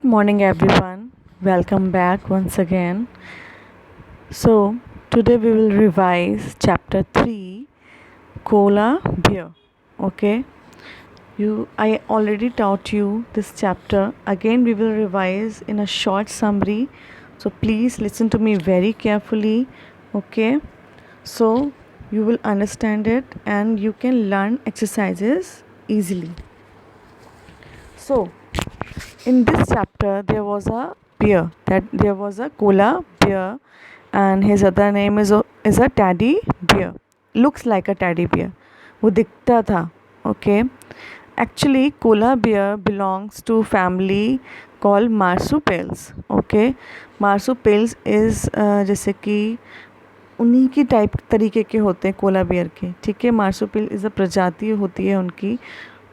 Morning, everyone. Welcome back once again. So, today we will revise chapter 3 Cola Beer. Okay, I already taught you this chapter. Again, we will revise in a short summary. So, please listen to me very carefully. Okay, so you will understand it and you can learn exercises easily. So, in this chapter there was a cola bear, and his other name is a teddy bear. Looks like a teddy bear. वो दिखता था. Okay, actually cola bear belongs to family called marsupials. Okay, marsupials is जैसे कि उन्हीं की type तरीके के होते हैं कोला बियर के. ठीक है, मार्सुपिल इज़ अ प्रजाति होती है उनकी,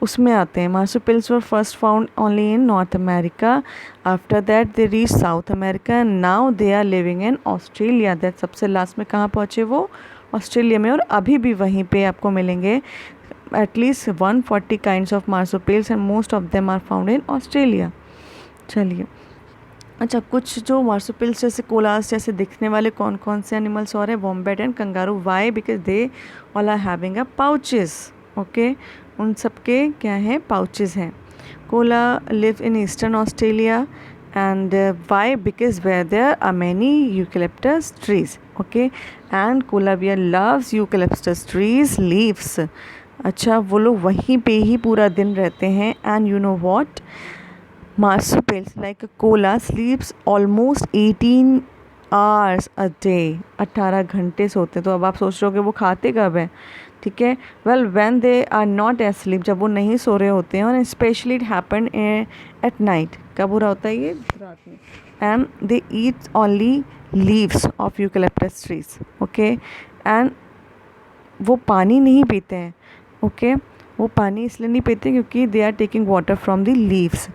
उसमें आते हैं. Marsupials were first found only in North America. After that they reach South America and now they are living in Australia. That सबसे लास्ट में कहाँ पहुँचे वो? ऑस्ट्रेलिया में. और अभी भी वहीं पे आपको मिलेंगे at least 140 kinds of marsupials and most of them are found in Australia. चलिए, अच्छा, कुछ जो मार्सुपिल्स जैसे कोलास जैसे दिखने वाले कौन कौन से एनिमल्स और हैं? Wombat and kangaroo. Why? Because they all are having a pouches. Okay, उन सब के क्या हैं? पाउचेस हैं. Koala live in eastern Australia. And why? Because where there are many eucalyptus trees. Okay, and koala bear loves eucalyptus trees leaves. अच्छा, वो लोग वहीं पे ही पूरा दिन रहते हैं. And you know what? Marsupials like a koala sleeps almost 18 hours a day. 18 घंटे सोते. तो अब आप सोच रहे हो कि वो खाते कब हैं? ठीक है, well when they are not asleep, जब वो नहीं सो रहे होते हैं. और specially it happen at night. कब हो रहा होता है ये? रात में. And they eat only leaves of eucalyptus trees. Okay, and वो पानी नहीं पीते हैं. ओके, वो पानी इसलिए नहीं पीते क्योंकि they are taking water from the leaves.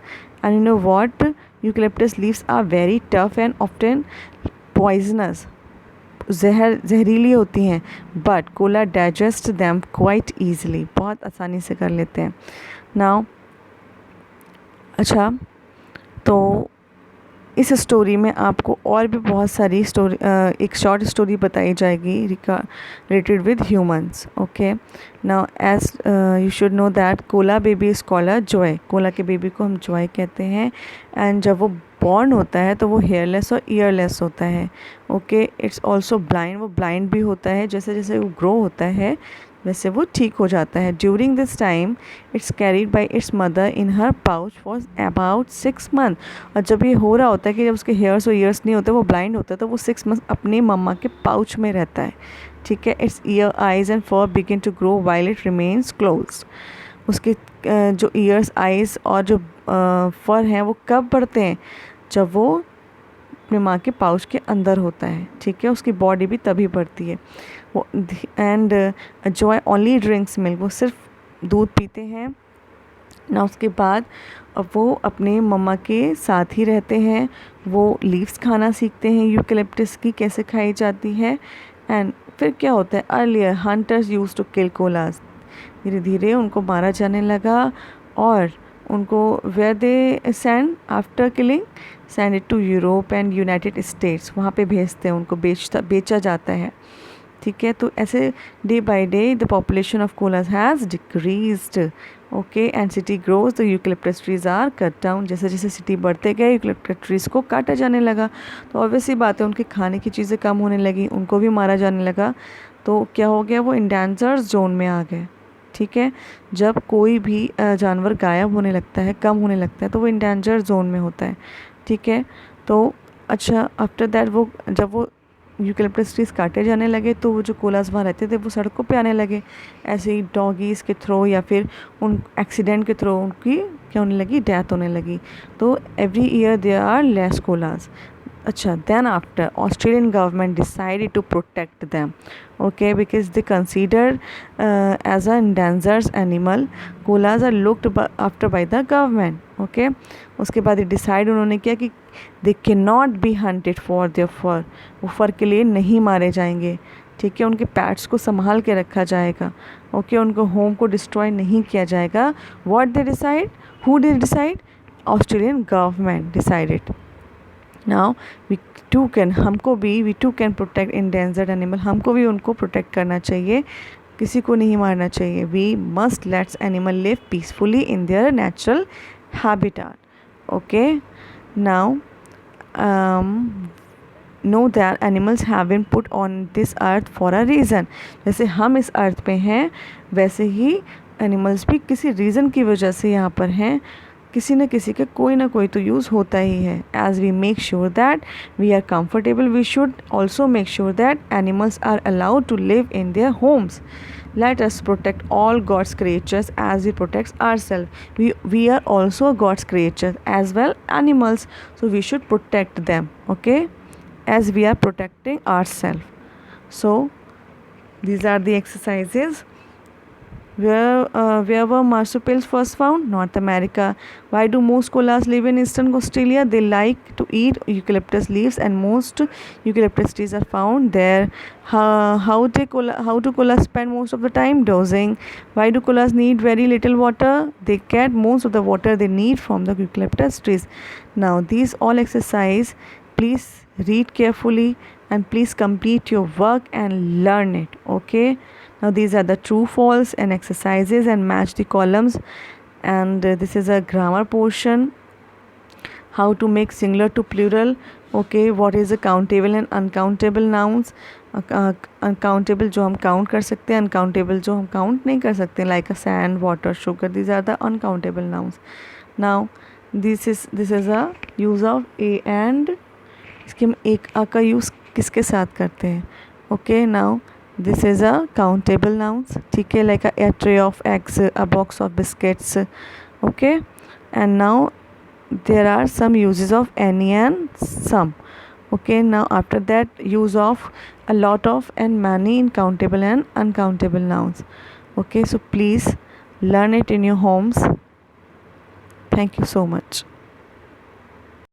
And you know what? Eucalyptus leaves are very tough and often poisonous. जहरीली होती हैं. But Cola digest them quite easily. बहुत आसानी से कर लेते हैं. नाउ, अच्छा, तो इस स्टोरी में आपको और भी बहुत सारी स्टोरी, एक शॉर्ट स्टोरी बताई जाएगी related with humans. Okay, now as you should know that koala baby is called a joey. Koala के बेबी को हम जॉय कहते हैं. एंड जब वो बॉर्न होता है तो वो हेयरलेस और ईयरलेस होता है. Okay, it's also blind. वो ब्लाइंड भी होता है. जैसे जैसे वो ग्रो होता है वैसे वो ठीक हो जाता है. During this time it's carried by its mother in her pouch for about 6 month. और जब ये हो रहा होता है कि जब उसके हेयर्स और ईयर्स नहीं होते, वो ब्लाइंड होता है, तो वो 6 मंथ अपनी मम्मा के पाउच में रहता है. ठीक है, its ear, eyes and fur begin to grow while it remains closed. उसके जो ईयर्स, आइज़ और जो फर हैं वो कब बढ़ते हैं? जब वो अपने माँ के पाउच के अंदर होता है. ठीक है, उसकी बॉडी भी तभी बढ़ती है. वो and Joy only drinks milk. वो सिर्फ दूध पीते हैं ना. उसके बाद वो अपने मम्मा के साथ ही रहते हैं. वो लीव्स खाना सीखते हैं यूकेलिप्टस की कैसे खाई जाती है. एंड फिर क्या होता है? Earlier hunters use to kill koalas. धीरे धीरे उनको मारा जाने लगा. और उनको where they send after killing, send it to Europe and United States. वहाँ पे भेजते हैं उनको, बेचा जाता है. ठीक है, तो ऐसे day by day the population of koalas has decreased. Okay, and city grows the eucalyptus trees are cut down. जैसे जैसे सिटी बढ़ते गए यूकेलिप्टस ट्रीज को काटा जाने लगा. तो ऑब्वियसली बात है, उनके खाने की चीज़ें कम होने लगी, उनको भी मारा जाने लगा. तो क्या हो गया? वो इंडेंजर्ड जोन में आ गए. ठीक है, जब कोई भी जानवर गायब होने लगता है, कम होने लगता है, तो वो इंडेंजर्ड जोन में होता है. ठीक है, तो अच्छा, आफ्टर दैट वो जब वो यूकेलिप्टस ट्रीज काटे जाने लगे तो वो जो कोलास वहाँ रहते थे वो सड़कों पे आने लगे. ऐसे ही डॉगीज़ के थ्रो या फिर उन एक्सीडेंट के थ्रो उनकी क्या होने लगी? डेथ होने लगी. तो every year there are less koalas. अच्छा, then after Australian government decided to protect them. Okay, because they considered as an endangered animal. Koalas are looked after by the government. Okay, उसके बाद decide उन्होंने किया कि they cannot be hunted for their fur. वो फर के लिए नहीं मारे जाएंगे. ठीक है, उनके पैट्स को संभाल के रखा जाएगा. ओके, उनको होम को डिस्ट्रॉय नहीं किया जाएगा. What they decide? Who did decide? Australian government decided. Now we too can protect endangered animal. हमको भी उनको protect करना चाहिए, किसी को नहीं मारना चाहिए. We must let animal live peacefully in their natural habitat. Okay, now know that animals have been put on this earth for a reason. जैसे हम इस अर्थ पे हैं वैसे ही एनिमल्स भी किसी रीज़न की वजह से यहाँ पर हैं. किसी न किसी का कोई ना कोई तो यूज़ होता ही है. As we make sure that we are comfortable, we should also make sure that animals are allowed to live in their homes. Let us protect all God's creatures as we protect ourselves. We are also God's creatures as well, animals. So we should protect them, okay, as we are protecting ourselves. So these are the exercises. Where were marsupials first found? North America. Why do most koalas live in eastern Australia? They like to eat eucalyptus leaves, and most eucalyptus trees are found there. How do koalas spend most of the time? Dozing. Why do koalas need very little water? They get most of the water they need from the eucalyptus trees. Now these all exercise, please read carefully and please complete your work and learn it. Okay, now these are the true false and exercises, and match the columns. And this is a grammar portion. How to make singular to plural. Okay, what is the countable and uncountable nouns? Uncountable जो हम count कर सकते हैं, uncountable जो हम count नहीं कर सकते, like a sand, water, sugar. These are the uncountable nouns. Now this is a use of a and. इसके हम एक आ का यूज़ किसके साथ करते हैं? Okay, now this is a countable nouns. ठीक है, like a tray of eggs, a box of biscuits. Okay, and now there are some uses of any and some. Okay, now after that use of a lot of and many in countable and uncountable nouns. Okay, so please learn it in your homes. Thank you so much.